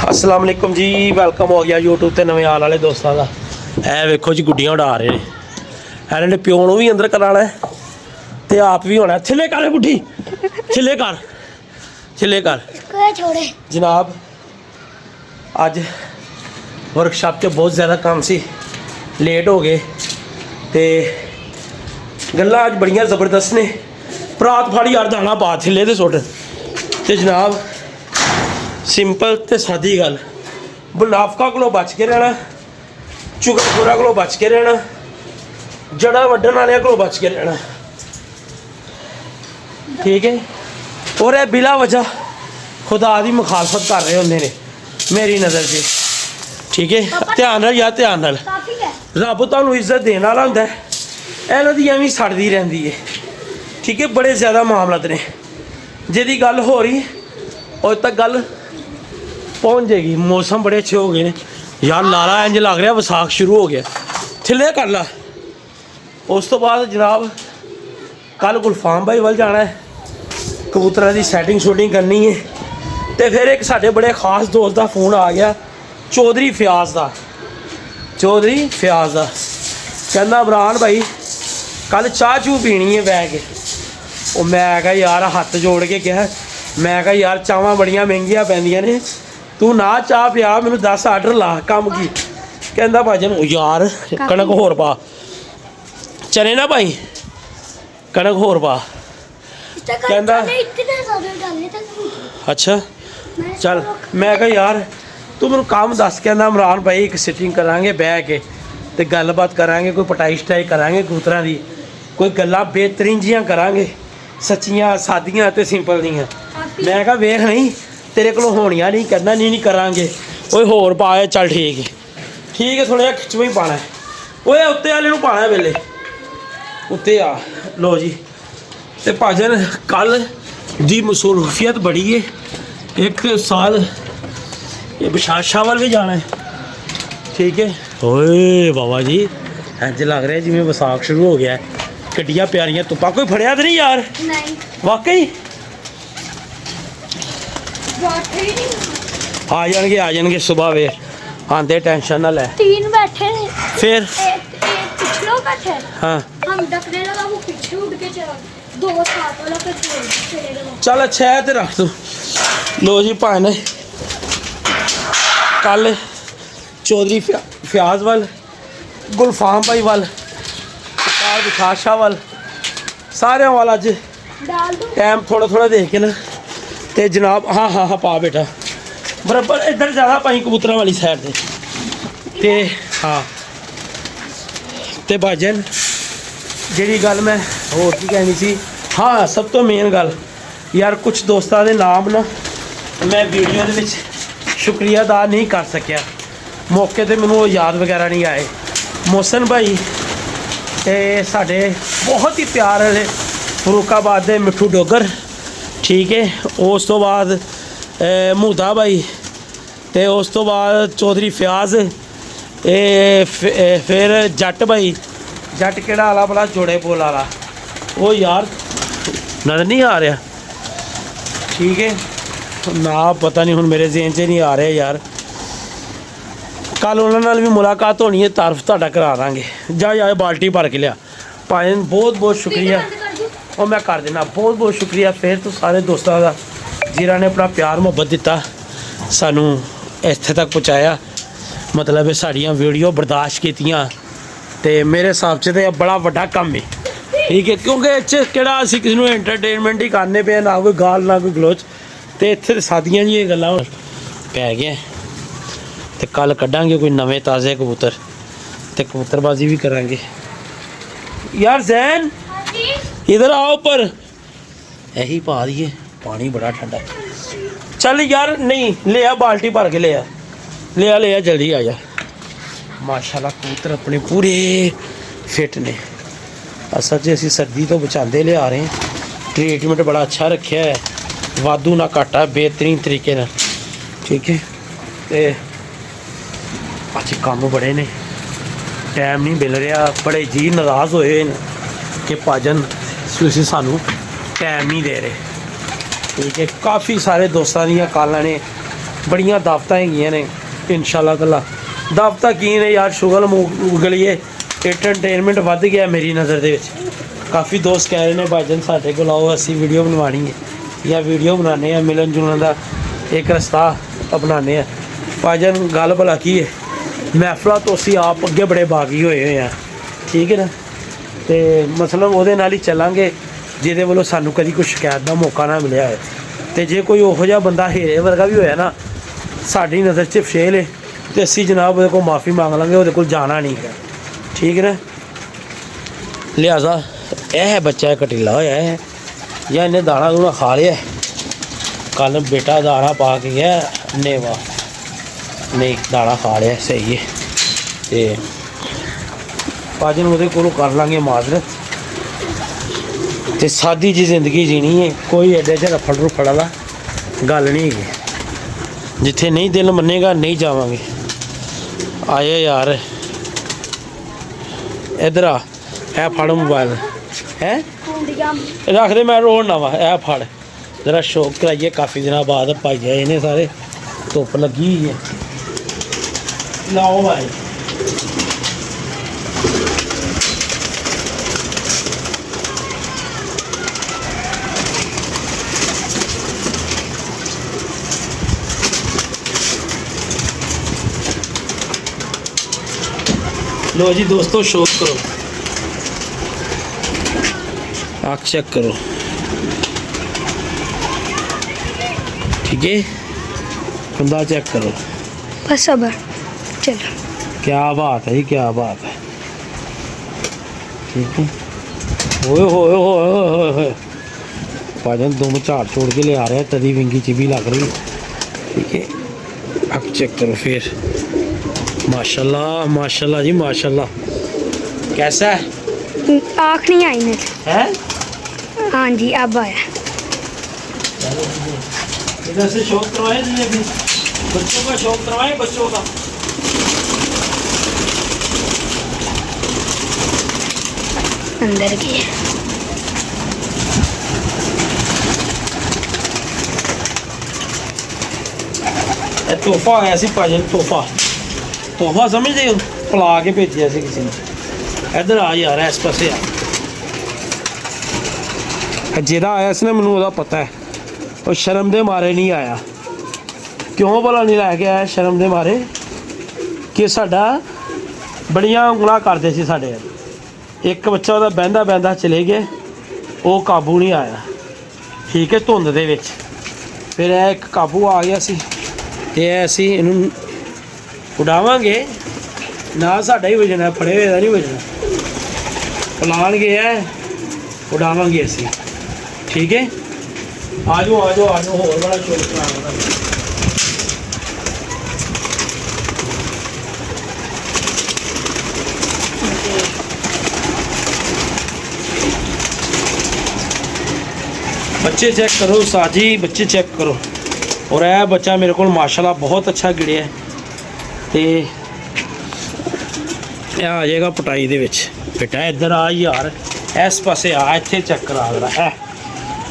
अस्सलाम वालेकुम जी, वेलकम हो गया यूट्यूब ते नवे आने वाले दोस्तों का। ए वेखो जी गुड्डियां उड़ा रहे हैं। ਇਹਨਾਂ ਨੇ ਪਿਓ ਨੂੰ ਵੀ ਅੰਦਰ ਕਰਾਣਾ ਤੇ ਆਪ ਵੀ ਹੋਣਾ। ਥੱਲੇ ਕਰ ਬੁੱਢੀ, ਥੱਲੇ ਕਰ, ਥੱਲੇ ਕਰ छोड़े जनाब। ਅੱਜ वर्कशॉप 'ਚ बहुत ज़्यादा काम सी, लेट हो गए ਤੇ ਗੱਲਾਂ ਅੱਜ ਬੜੀਆਂ ਜ਼ਬਰਦਸਤ ਨੇ। ਪਰਾਤ ਫਾੜੀ ਯਾਰ ਦਾਣਾ ਪਾ ਥੱਲੇ ਤੇ ਸੁੱਟ ਤੇ ਜਨਾਬ ਸਿੰਪਲ ਤੇ ਸਾਦੀ ਗੱਲ, ਮੁਨਾਫਕਾ ਕੋਲੋਂ ਬਚ ਕੇ ਰਹਿਣਾ, ਚੁਗਲਖੋਰਾਂ ਕੋਲੋਂ ਬਚ ਕੇ ਰਹਿਣਾ, ਜੜਾ ਵੱਢਣ ਵਾਲਿਆਂ ਕੋਲੋਂ ਬਚ ਕੇ ਰਹਿਣਾ, ਠੀਕ ਹੈ। ਔਰ ਇਹ ਬਿਲਾ ਵਜ੍ਹਾ खुदा की मुखालफत कर रहे होंगे ने मेरी नज़र से, ठीक है। ध्यान नाल यार, ध्यान नाल। रब तुहानूं इज्जत देने वाला हुंदा है, इन्हां दी एवें सड़दी रहिंदी है, ठीक है। बड़े ज़्यादा मामलात ने, जिहदी गल हो रही उज तक गल पहुँच जाएगी। मौसम बड़े अच्छे हो गए ने यार, लाला इंज लग रहा विसाख शुरू हो गया। थल्ले कर ला। उस तो बाद जनाब कल गुलफाम भाई वाल जाना है, कबूतरा की सैटिंग शूटिंग करनी है। तो फिर एक साढ़े बड़े खास दोस्त का फोन आ गया, चौधरी फयाज का, चौधरी फयाज का। कहना इमरान भाई कल चाह चू पीनी है बह के। वो मैं कहा यार हत्थ जोड़ के कहा, मैं कहा यार चावां बड़ियां महंगियां पैंदियां ने, तू ना चाह पिया, मैनू 10 आर्डर ला काम की। कहता भाजन यार कणक होर पा, चने ना भाई कणक होर पा। कहता अच्छा चल। मैं कहा यार तू मैनू काम दस। कहना इमरान भाई एक सिटिंग करांगे बह के ते गलबात करांगे, कोई पटाई शटाई करांगे कबूतरां दी, कोई गल्लां बेहतरीन जियां करांगे, सच्चियां सादियां ते सिंपल दियां। मैं कहा वेख नहीं तेरे कोलों होणियां नहीं, करना नहीं करांगे। ओए होर पा, चल ठीक है, ठीक है। थोड़ा खिचवा ही पाना है। ओए उत्ते वाले नूं पाना वेले उत्ते आ। लो जी ते भाजन कल दी मसरूफियत बड़ी है। एक साल ये बिशाशा वाल भी जाना है, ठीक है। ओए बाबा जी इंज लग रहा है जिवें विसाख शुरू हो गया है। किड्डियां प्यारियां तुप्पा, कोई फड़िया तो नहीं यार? नहीं वाकई आ जाएंगे सुबह वे आंदे, टेंशन ना ले। 3 बैठे थे, फिर एक कुछ लोग बैठे, हाँ हम डकने लगा, वो पीछे उड़ के चला, 2 साथ वाला पे चले गए। चल अच्छा है तो रख दो। लो जी भाने कल चौधरी फयाज वाल, गुलफाम भाई वाल, विकास शाह वाल, सारे वाल अज डाल दो टाइम थोड़ा थोड़ा देख के ना ते जनाब। हाँ हाँ हाँ पा बेटा बराबर, इधर ज़्यादा पाई कबूतरों वाली साइड ते हाँ। ते भाजन जी गल मैं होर की कहनी सी, हाँ सब तो मेन गल यार कुछ दोस्तों के नाम ना मैं वीडियो के शुक्रिया अदा नहीं कर सकिया, मौके पर मैनू याद वगैरह नहीं आए। मोहसन भाई ते साढ़े बहुत ही प्यार वाले फरूकाबाद के मिठू डोगर, ठीक है। उस तो बाद मुहदा भाई ते उस तो बाद चौधरी फयाज, फिर जट भाई, जट केड़ा आला भला जोड़े बोल वाला, वो यार नज़र नहीं आ रहा, ठीक है ना, पता नहीं हुण मेरे ज़हन च नहीं आ रहा यार। कल उन्होंने भी मुलाकात होनी है, तारफ तुहाडा करा देंगे। जा जा बाल्टी भर के लिया भाई, बहुत बहुत शुक्रिया। और मैं कर देना बहुत बहुत शुक्रिया फिर तो सारे दोस्तों का जिन्होंने अपना प्यार मुहब्बत दिता, सानू इत्थे तक पहुँचाया, मतलब साड़ियाँ वीडियो बर्दाश्त कीतियां ते मेरे हिसाब से तो बड़ा वड्डा काम है, ठीक है। क्योंकि इस केड़ा असीं किसी नूं एंटरटेनमेंट ही करने पे, ना कोई गाल ना कोई गलोच, तो इत्थे सादियां जी गल्लां पै गए। तो कल कड्डांगे कोई नवे ताज़े कबूतर ते कबूतरबाजी भी करांगे। यार जैन इधर आओ, पर यही पा दिए, पानी बड़ा ठंडा। चल यार नहीं ले आ, बाल्टी भर के ले आ जल्दी आ जा। माशाल्लाह कबूतर अपने पूरे फिट ने। असल च असीं सर्दी तो बचाते लिया रहे हैं, ट्रीटमेंट बड़ा अच्छा रखा है, वाधू ना घाटा, बेहतरीन तरीके ना, ठीक है। तो अच्छे काम बड़े ने, टाइम नहीं मिल रहा, बड़े जी नाराज़ होए कि भाजन तुसीं सानू टाइम नहीं दे रहे, ठीक है। काफ़ी सारे दोस्तों दी कॉलां ने ਬੜੀਆਂ ਦਾਵਤਾਂ ਹੈਗੀਆਂ ਨੇ ਇਨਸ਼ਾਅੱਲਾ ਤਾਲਾ। ਦਾਵਤਾਂ ਕੀ ਨੇ ਯਾਰ, ਸ਼ੁਗਲ ਮੁਗਲੀਏ ਐਂਟਰਟੇਨਮੈਂਟ ਵੱਧ ਗਿਆ ਮੇਰੀ ਨਜ਼ਰ ਦੇ ਵਿੱਚ। ਕਾਫੀ ਦੋਸਤ ਕਹਿ ਰਹੇ ਨੇ ਭਾਈਜਾਨ ਸਾਡੇ ਕੋਲ ਆਓ, ਅਸੀਂ ਵੀਡੀਓ ਬਣਵਾਉਣੀ ਹੈ ਜਾਂ ਵੀਡੀਓ ਬਣਾਉਂਦੇ ਆ, ਮਿਲਣ ਜੁਲਣ ਦਾ ਇੱਕ ਰਸਤਾ ਅਪਣਾਉਂਦੇ ਆ। ਭਾਈਜਾਨ ਗੱਲ ਭਲਾ ਕੀ ਹੈ, ਮਹਿਫਲਾਂ ਤੋਂ ਅਸੀਂ ਆਪ ਅੱਗੇ ਬੜੇ ਬਾਗੀ ਹੋਏ ਆ, ਠੀਕ ਹੈ ਨਾ। ਤੇ ਮਤਲਬ ਉਹਦੇ ਨਾਲ ਹੀ ਚੱਲਾਂਗੇ ਜਿਹਦੇ ਵੱਲੋਂ ਸਾਨੂੰ ਕਦੀ ਕੋਈ ਸ਼ਿਕਾਇਤ ਦਾ ਮੌਕਾ ਨਾ ਮਿਲਿਆ ਹੈ। ਤੇ ਜੇ ਕੋਈ ਉਹੋ ਜਿਹਾ ਬੰਦਾ ਹੀਰੇ ਵਰਗਾ ਵੀ ਹੋਇਆ ਨਾ ਸਾਡੀ ਨਜ਼ਰ 'ਚ ਫੇਲ ਹੈ, ਤੇ ਅਸੀਂ ਜਨਾਬ ਉਹਦੇ ਕੋਲ ਮਾफ़ੀ ਮੰਗ ਲਾਂਗੇ, ਉਹਦੇ ਕੋਲ ਜਾਣਾ ਨਹੀਂ ਹੈ, ਠੀਕ ਹੈ ਨਾ। ਲਿਹਾਜ਼ਾ ਇਹ ਹੈ ਬੱਚਾ ਕਟੀਲਾ ਹੋਇਆ ਹੈ ਜਾਂ ਇਹਨੇ ਦਾਣਾ ਦੂਣਾ ਖਾ ਲਿਆ। ਕੱਲ ਬੇਟਾ ਦਾਣਾ ਪਾ ਕੇ ਗਿਆ ਨੇਵਾ, ਨਹੀਂ ਦਾਣਾ ਖਾ ਲਿਆ, ਸਹੀ ਹੈ। ਤੇ ਭਾਜੀ ਨੂੰ ਉਹਦੇ ਕੋਲੋਂ ਕਰ ਲਾਂਗੇ ਮਾਜ਼ਰਤ, ਤੇ ਸਾਦੀ ਜੀ ਜ਼ਿੰਦਗੀ ਜੀਣੀ ਹੈ, ਕੋਈ ਐਡੇ ਜਿਹਾ ਰਫੜ ਰੁਫੜ ਵਾਲਾ ਗੱਲ ਨਹੀਂ ਹੈਗੀ। ਜਿੱਥੇ ਨਹੀਂ ਦਿਲ ਮੰਨੇਗਾ ਨਹੀਂ ਜਾਵਾਂਗੇ। ਆਇਆ ਯਾਰ ਇੱਧਰ ਆ, ਇਹ ਫੜ ਮੋਬਾਈਲ ਹੈ ਕੁੰਡੀਆਂ ਰੱਖ ਦੇ, ਮੈਂ ਰੋਣਾ ਵਾ, ਇਹ ਫੜ ਜ਼ਰਾ ਸ਼ੌਕ ਕਰਾਈਏ। ਕਾਫੀ ਦਿਨਾਂ ਬਾਅਦ ਭਾਈ ਆਏ ਨੇ ਸਾਰੇ, ਧੁੱਪ ਲੱਗੀ ਹੋਈ ਹੈ। ਲਾਓ ਭਾਈ लो जी दोस्तों, शौक करो, आँख चेक करो, ठीक है, कंधा चेक करो। बस अब चलो, क्या बात है जी, क्या बात है, ठीक है। ओए होए होए होए होए, भाजन दो में झाड़ छोड़ के ले आ रहे हैं, तरी विंगी चिबी लग रही, ठीक है। आँख चेक करो फिर, माशाल्लाह माशाल्लाह जी माशाल्लाह। कैसा है? आँख नहीं आई मेरे, है हाँ जी अब आया। इधर से शौक करवाए थे अभी, बच्चों का शौक करवाए, बच्चों का। अंदर की तोहफा आया सी भाजन, तोहफा तोहफा समझते हो, पिला के भेजा से किसी ने। इधर आ यार, इस पासे आ। जेदा आया सी ना, मैनू ओहदा पता है, वो शर्म दे मारे नहीं आया। क्यों भला नहीं लैके आया? शर्म दे मारे कि साडा बड़ियां उंगलां करदे सी साडे। एक बच्चा ਉਹਦਾ ਬਹਿੰਦਾ ਬਹਿੰਦਾ ਚਲੇ ਗਏ, ਉਹ ਕਾਬੂ ਨਹੀਂ ਆਇਆ, ਠੀਕ ਹੈ, ਧੁੰਦ ਦੇ ਵਿੱਚ। ਫਿਰ ਇਹ ਇੱਕ ਕਾਬੂ ਆ ਗਿਆ ਸੀ, ਤੇ ਅਸੀਂ ਇਹਨੂੰ ਉਡਾਵਾਂਗੇ ਨਾ, ਸਾਡਾ ਹੀ ਵਜਣਾ, ਫੜੇ ਹੋਏ ਦਾ ਨਹੀਂ ਵਜਣਾ। ਪਲਾਣਗੇ ਹੈ, ਉਡਾਵਾਂਗੇ ਅਸੀਂ, ਠੀਕ ਹੈ। ਆ ਜਾਓ ਆ ਜਾਓ ਆ ਜਾਓ, ਹੋਰ ਬੜਾ ਸ਼ੌਕ ਕਰਾਂਗਾ। बच्चे चेक करो साजी, बच्चे चेक करो। और यह बच्चा मेरे को माशाल्लाह बहुत अच्छा गिड़िया है। तो यह आ जाएगा पटाई दे विच। बेटा इधर आ यार, इस पासे आ, इत्थे चेक करा जरा।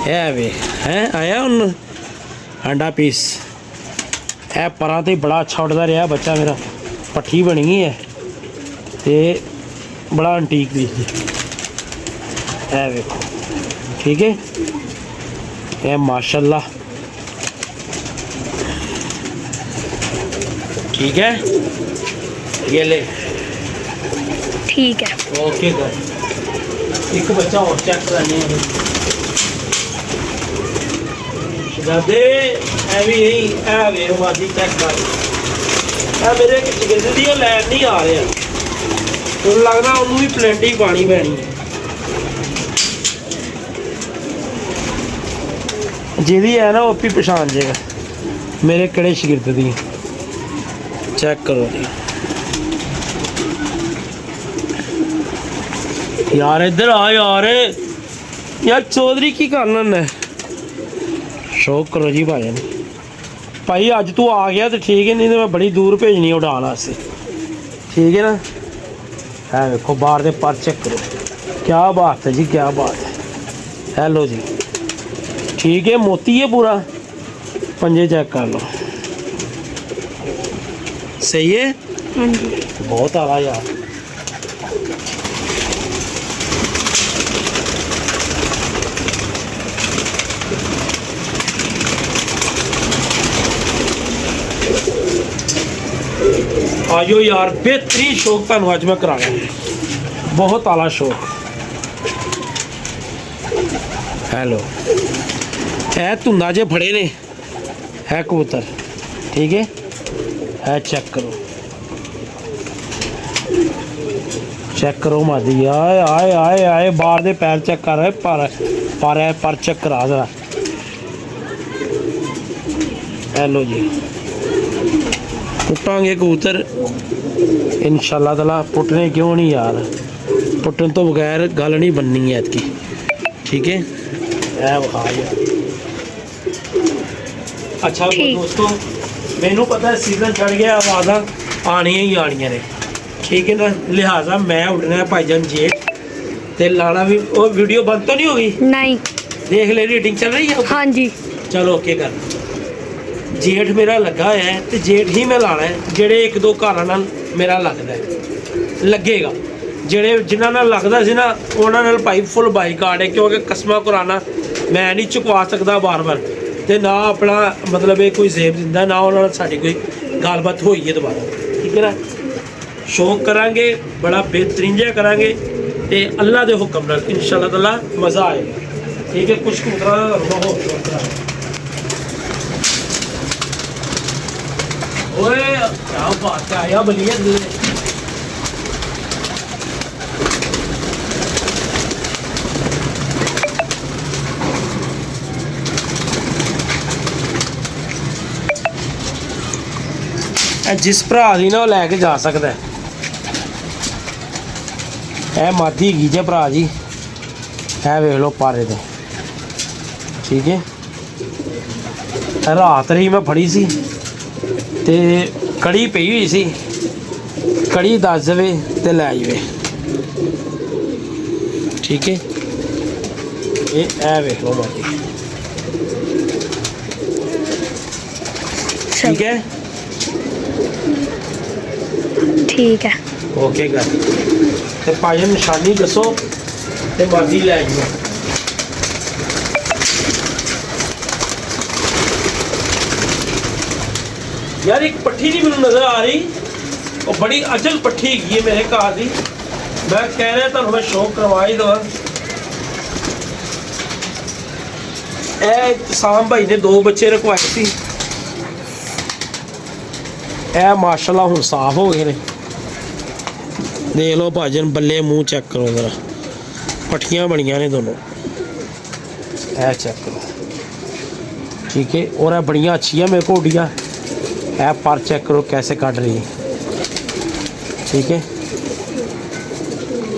है वे है आया उन अंडा पीस। यह परां ते बड़ा अच्छा उड़ता रहा बच्चा मेरा, पट्ठी बनी गई है तो बड़ा अंटीक पीस है, वेखो ठीक है। ये माशाल्लाह ठीक है, ये ले ठीक है, ओके कर। एक बच्चा और चेक कराने दादे भी यही है वे माजी चेक कर। मेरे गिरद दी लैन नहीं आ रहा, तो लगता उन्होंने भी प्लेटी पानी पैनी है। जिहदी है ना वो भी पछाण जाएगा मेरे किहड़े शगिर्द दी। चेक करो जी यार, इधर आ यार, यार चौधरी की करना है। शौक करो जी भाई भाई, अज तू आ गया तो ठीक है, नहीं तो मैं बड़ी दूर भेजनी उड़ान वास्ते, ठीक है ना। है देखो बाहर दे पर चेक करो, क्या बात है जी, क्या बात है। हेलो जी ठीक है, मोती है पूरा, पंजे चेक कर लो। सही है, हाँ जी। बहुत आला यार। आजो यार, बेहतरीन शौक ਤੁਹਾਨੂੰ ਅੱਜ ਮੈਂ ਕਰਾਇਆ, ਬਹੁਤ ਆਲਾ ਸ਼ੌਕ। ਹੈਲੋ, ਇਹ ਧੁੰਦਾ ਜੇ ਫੜੇ ਨੇ ਹੈ ਕਬੂਤਰ, ਠੀਕ ਹੈ। ਇਹ ਚੈੱਕ ਕਰੋ, ਚੈੱਕ ਕਰੋ ਮਾਦੀ, ਆਏ ਆਏ ਆਏ ਆਏ, ਬਾਹਰ ਦੇ ਪੈਰ ਚੈੱਕ ਕਰ ਰਹੇ, ਪਰ ਚੈੱਕ ਕਰਾ ਜਰਾ। ਹੈਲੋ ਜੀ, ਪੁੱਟਾਂਗੇ ਕਬੂਤਰ ਇਨਸ਼ਾਅੱਲਾ ਤਾਲਾ। ਪੁੱਟਣੇ ਕਿਉਂ ਨਹੀਂ ਯਾਰ, ਪੁੱਟਣ ਤੋਂ ਬਗੈਰ ਗੱਲ ਨਹੀਂ ਬਣਨੀ ਐਤਕੀ, ਠੀਕ ਹੈ। ਇਹ ਵਿਖਾ ਯਾਰ। ਅੱਛਾ ਦੋਸਤੋ, ਮੈਨੂੰ ਪਤਾ ਸੀਜ਼ਨ ਚੜ ਗਿਆ, ਆਵਾਜ਼ਾਂ ਆਣੀਆਂ ਹੀ ਆਣੀਆਂ ਨੇ, ਠੀਕ ਹੈ ਨਾ। ਲਿਹਾਜ਼ਾ ਮੈਂ ਉੱਡਣਾ ਭਾਈਜਾਨ ਜੇਠ ਤੇ ਲਾਣਾ ਵੀ। ਉਹ ਵੀਡੀਓ ਬੰਦ ਤਾਂ ਨਹੀਂ ਹੋ ਗਈ? नहीं। ਦੇਖ ਲੈ, ਰੀਡਿੰਗ ਚੱਲ ਰਹੀ ਹੈ। हाँ जी। ਚਲੋ ਓਕੇ ਕਰ। ਜੇਠ ਮੇਰਾ ਲੱਗਾ ਹੋਇਆ ਹੈ ਤੇ ਜੇਠ ਹੀ ਮੈਂ ਲਾਣਾ ਹੈ। ਜਿਹੜੇ ਇੱਕ ਦੋ ਘਰਾਂ ਨਾਲ ਮੇਰਾ ਲੱਗਦਾ ਹੈ, ਲੱਗੇਗਾ। ਜਿਹੜੇ ਜਿਨ੍ਹਾਂ ਨਾਲ ਲੱਗਦਾ ਸੀ ਨਾ, ਉਹਨਾਂ ਨਾਲ ਭਾਈ ਫੁੱਲ ਬਾਈਕਾਟ ਹੈ, ਕਿਉਂਕਿ ਕਸਮਾਂ ਕੁਰਾਨਾ ਮੈਂ ਨਹੀਂ ਚੁਕਵਾ ਸਕਦਾ ਬਾਰ-ਬਾਰ, ਤੇ ਨਾ ਆਪਣਾ ਮਤਲਬ ਇਹ ਕੋਈ ਜ਼ੇਬ ਦਿੰਦਾ, ਨਾ ਉਹਨਾਂ ਨਾਲ ਸਾਡੀ ਕੋਈ ਗੱਲਬਾਤ ਹੋਈ ਹੈ ਦੁਬਾਰਾ, ਠੀਕ ਹੈ ਨਾ। ਸ਼ੌਕ ਕਰਾਂਗੇ, ਬੜਾ ਬਿਹਤਰੀਨ ਜਿਹਾ ਕਰਾਂਗੇ, ਤੇ ਅੱਲਾ ਦੇ ਹੁਕਮ ਨਾਲ ਇਨਸ਼ਾਅੱਲਾ ਤਾਲਾ ਮਜ਼ਾ ਆਏਗਾ, ਠੀਕ ਹੈ। ਕੁਛ ਕਬੂਤਰਾਂ ਦਾ ਰੋਹ ओए क्या बात है, आया बलिए जिस भरा दी ना लैके जा सकता है। यह मादी हैगी जे भरा जी, है वेख लो पारे दे, ठीक है। रात रही मैं फड़ी सी ਤੇ ਕੜੀ ਪਈ ਹੋਈ ਸੀ, ਕੜੀ ਦੱਸ ਦੇਵੇ ਤੇ ਲੈ ਜਾਵੇ, ਠੀਕ ਹੈ। ਇਹ ਵੇਖ ਲਓ ਬਾਕੀ, ਠੀਕ ਹੈ, ठीक है। ਓਕੇ ਕਰ। ਤੇ ਭਾਈ ਨਿਸ਼ਾਨੀ ਦੱਸੋ ਤੇ ਬਾਕੀ ਲੈ ਜਾਓ। यार एक पट्ठी नहीं मैंने नज़र आ रही, और बड़ी अजल पट्ठी हैगी है मेरे घर की। मैं कह रहा था मैं शौक करवा ही देवा। साम भाई ने 2 बच्चे रखवाए थे, माशाल्लाह हुण साफ हो गए ने। देख लो भाजन, बल्ले मूँह चेक करो जरा, पट्ठियाँ बनिया ने दोनों, चेक करो, ठीक है। और बड़िया अच्छी मेरे को उड़िया, पर चेक करो कैसे काट रही है, ठीक है।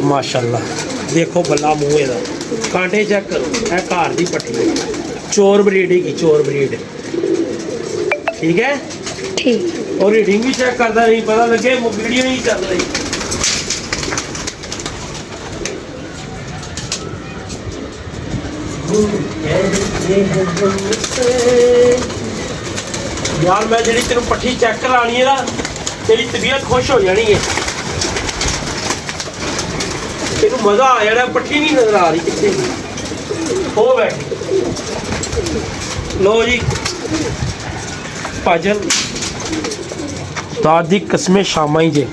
माशाल्लाह, देखो बल्ला मूँह ਇਹਦਾ, कांटे चेक करो। ਇਹ ਘਰ ਦੀ ਪੱਟੀ ਹੈ, चोर ब्रीड की, चोर ब्रीड, ठीक है। ठीक। और रीडिंग भी चेक करता नहीं, पता लगे वीडियो ही चल रही। यार मैं जी तेन पट्ठी चेक करानी है ना, तेरी तबीयत खुश हो जानी है, तेन मज़ा आ जाना। पट्ठी नहीं नजर आ रही कितने हो बैठी। लो जी भाजन, दादी कस्में शामा ही जे।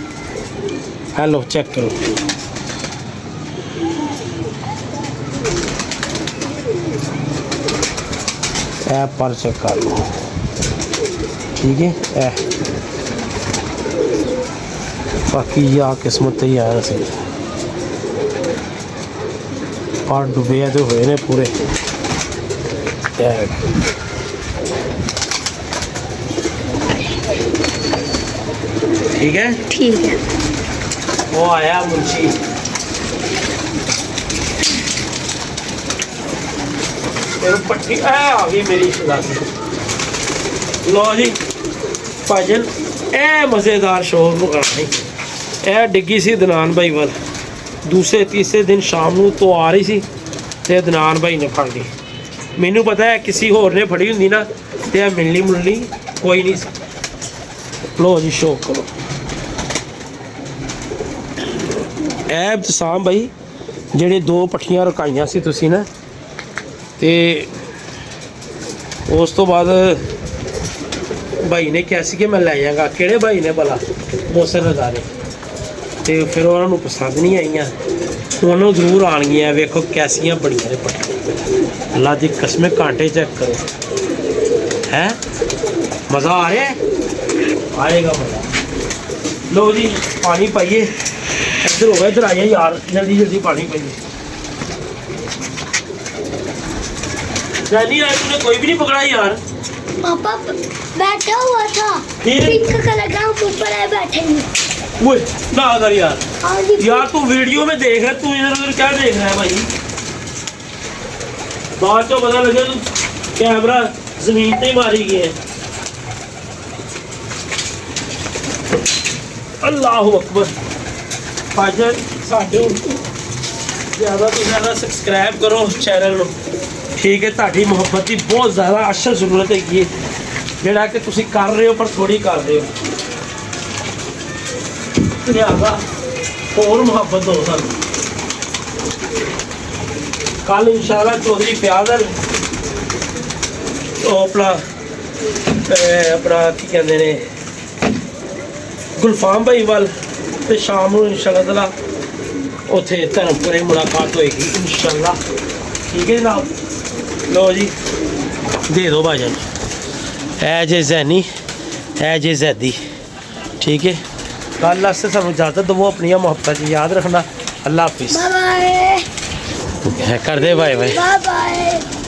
हेलो चेक करो, पर चेक कर लो, ठीक है। बाकी या किस्मत ही आया सही, पर डुबे तो हुए ने पूरे। ठीक है, ठीक है। वो आया मुंशी, पट्टी आ गई मेरी शरासी। लो जी भाजन, ए मज़ेदार शौक मुकानी। ए डिग्गी सी दनान भाई वाल, दूसरे तीसरे दिन शाम ਨੂੰ तो आ रही सी ते दनान भाई ने फड़ ली। मैनू पता है किसी होर ने फड़ी हुंदी ना ते मिलनी मुलनी कोई नहीं। ਲੋ ਜੀ ਸ਼ੌਕ ਕਰੋ। ਇਹ ਇਬਤਸਾਮ ਭਾਈ ਜਿਹੜੇ 2 ਪੱਠੀਆਂ ਰਕਾਈਆਂ ਸੀ ਤੁਸੀਂ ਨਾ, ਤੇ ਉਸ ਤੋਂ ਬਾਅਦ ਭਾਈ ਨੇ ਕਿਹਾ ਸੀ ਕਿ ਮੈਂ ਲੈ ਜਾਵਾਂਗਾ। ਕਿਹੜੇ ਭਾਈ ਨੇ ਭਲਾ? ਮੋਸਰ ਨਜ਼ਾਰੇ। ਤੇ ਫਿਰ ਉਹਨਾਂ ਨੂੰ ਪਸੰਦ ਨਹੀਂ ਆਈਆਂ, ਉਹਨੂੰ ਜ਼ਰੂਰ ਆਣਗੀਆਂ। ਵੇਖੋ ਕੈਸੀਆਂ ਬੜੀਆਂ ਨੇ ਪੱਠੀਆਂ, ਅੱਲਾ ਦੀ ਕਸਮ, ਕਾਂਟੇ ਚੈੱਕ ਕਰੋ। ਹੈ ਮਜ਼ਾ ਆ ਰਿਹਾ ਹੈ? ਆਏਗਾ ਮਜ਼ਾ। लो जी पानी पाइए, इधर हो गया, इधर आइए यार, जल्दी जल्दी पानी पाइए। जैनी आज तूने कोई भी नहीं पकड़ा यार। पापा बैठा हुआ था, फिर? पिंक कलर का ऊपर आए बैठे नहीं। वो ना कर यार, और यार तू वीडियो में देख रहा है, तू इधर उधर क्या देख रहा है भाई? बाद तो पता लगे तू कैमरा जमीन पे ही मारी गई है। अल्लाहु अकबर। भाईजान साडे ज़्यादा तो ज़्यादा सबसक्राइब करो चैनल को, ठीक है? ताड़ी मुहब्बत की बहुत ज़्यादा असल जरूरत है जोड़ा कि तुसी कर रहे हो पर थोड़ी कर रहे हो। लिहाजा और मुहब्बत दो सानू। कल इंशाल्लाह चौधरी प्यादल अपना की कहते हैं गुलफाम भाई वाल, तो शाम को इंशाल्लाह तआला उत्थे धर्मपुरे मुलाकात होएगी इंशाल्लाह, ठीक है जनाब। लो जी दे दो भाईजान, है जे जैनी, है जे जैदी, ठीक है? कल वास्ते सानू इजाजत दवो, अपनी मुहब्बत याद रखना। अल्लाह हाफिज़। बाय बाय कर दे बाय बाय। Bye bye.